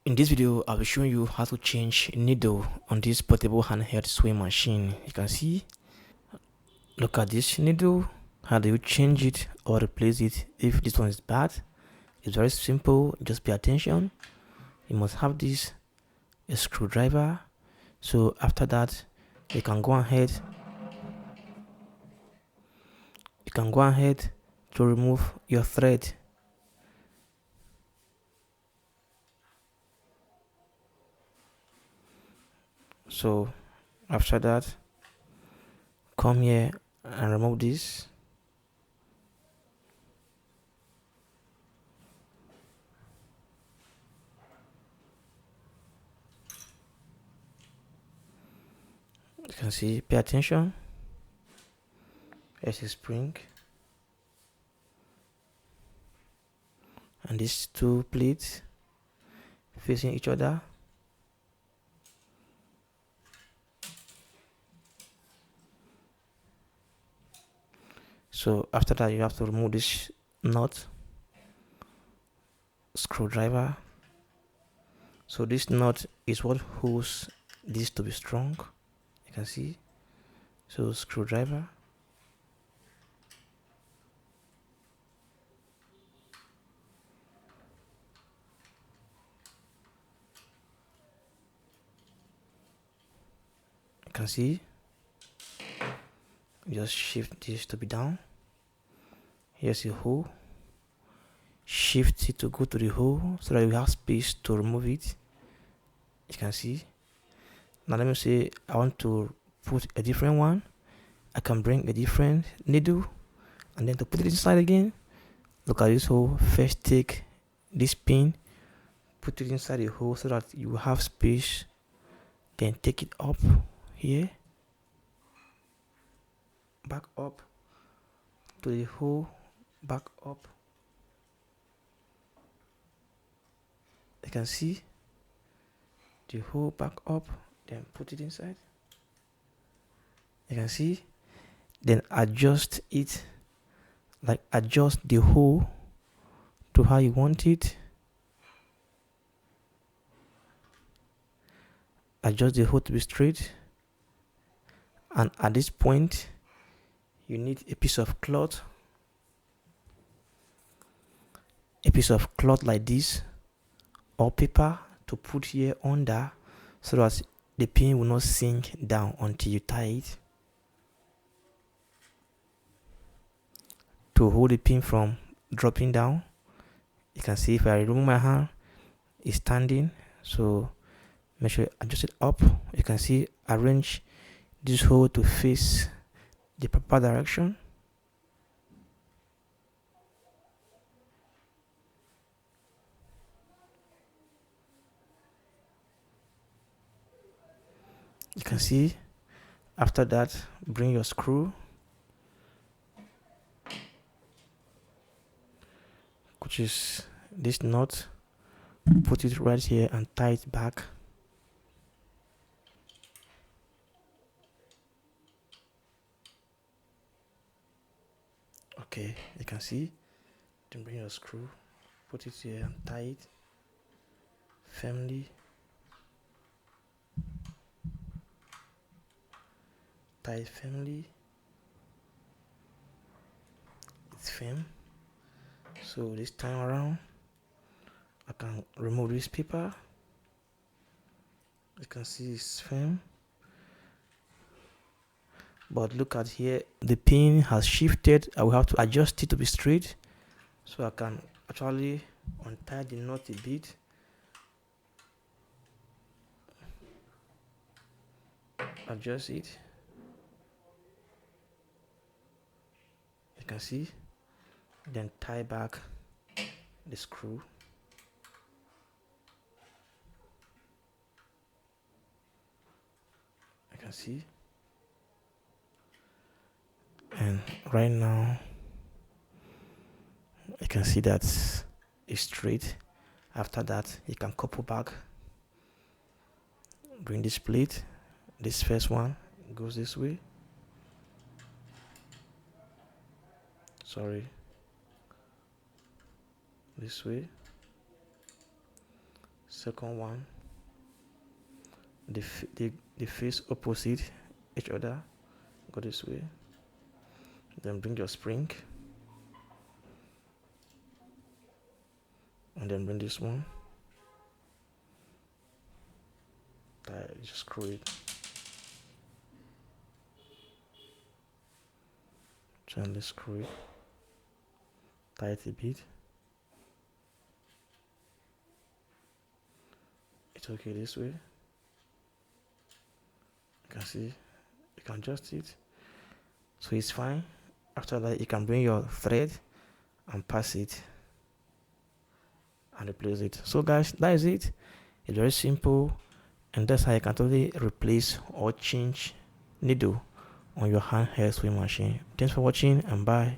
In this video, I'll be showing you how to change needle on this portable handheld sewing machine. You can see, look at this needle. How do you change it or replace it if this one is bad? It's very simple. Just pay attention. You must have this a screwdriver. So after that, you can go ahead. To remove your thread. So after that, come here and remove this. You can see, pay attention. There's a spring. And these two plates facing each other. So after that, you have to remove this nut, screwdriver. So this nut is what holds this to be strong. You can see. So screwdriver. You can see. Just shift this to be down. Here's a hole. Shift it to go to the hole so that you have space to remove it. You can see. Now let me say I want to put a different one. I can bring a different needle and then to put it inside again. Look at this hole. First take this pin, put it inside the hole so that you have space. Then take it up here, back up to the hole, back up. You can see the hole, back up, then put it inside. You can see, then adjust it, like adjust the hole to how you want it. Adjust the hole to be straight, and at this point you need a piece of cloth like this or paper to put here under so that the pin will not sink down until you tie it. To hold the pin from dropping down, you can see if I remove my hand, it's standing. So make sure you adjust it up. You can see, arrange this hole to face the proper direction. You can see, after that, bring your screw, which is this nut, put it right here and tie it back. Okay, you can see, then bring your screw, put it here and tie it firmly. Tie it firmly. It's firm. So this time around, I can remove this paper. You can see it's firm. But look at here, the pin has shifted. I will have to adjust it to be straight. So I can actually untie the knot a bit. Adjust it. You can see. Then tie back the screw. You can see. And right now, you can see that it's straight. After that, you can couple back. Bring this plate. This first one goes this way. This way. second one, the face opposite each other, go this way, then bring your spring, and then bring this one, just screw it, gently screw it, tie it a bit. It's okay this way. You can see, you can adjust it, so it's fine. After that, you can bring your thread and pass it and replace it. So guys, that is it. It's very simple, and that's how you can totally replace or change needle on your handheld sewing machine. Thanks for watching, and bye.